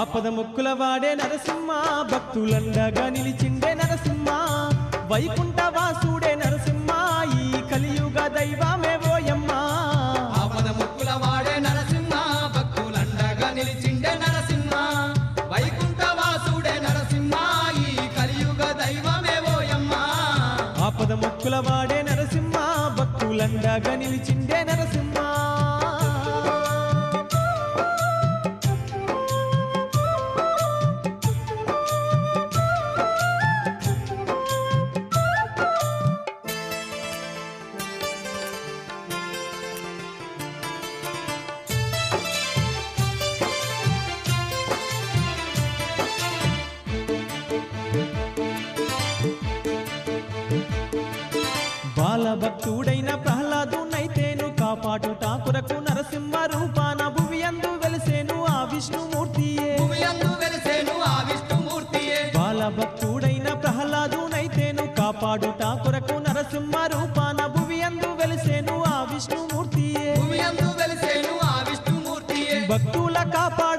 ఆపద ముక్కుల వాడే నరసింహ భక్తులండగా నిలిచిండే నరసింహ వైకుంఠ వాసుడే నరసింహ ఈ కలియుగ దైవమే ఓయమ్మ ఆపద ముక్కుల వాడే నరసింహ భక్తులండగా నిలిచిండే నరసింహ వైకుంఠ వాసుడే నరసింహ ఈ కలియుగ దైవమే ఓయమ్మ ఆపద ముక్కుల వాడే నరసింహ భక్తులండగా నిలిచిండే నరసింహ బాలభక్తుడైన ప్రహ్లాదునైతేను కాపాడుట కొరకు నరసింహ రూపాన భువియందు వెలిసేను ఆ విష్ణుమూర్తియే భువియందు వెలిసేను ఆ విష్ణుమూర్తియే బాలభక్తుడైన ప్రహ్లాదునైతేను కాపాడుట కొరకు నరసింహ రూపాన భువియందు వెలిసేను ఆ విష్ణుమూర్తియే భువియందు వెలిసేను ఆ విష్ణుమూర్తియే భక్తుల కాపాడు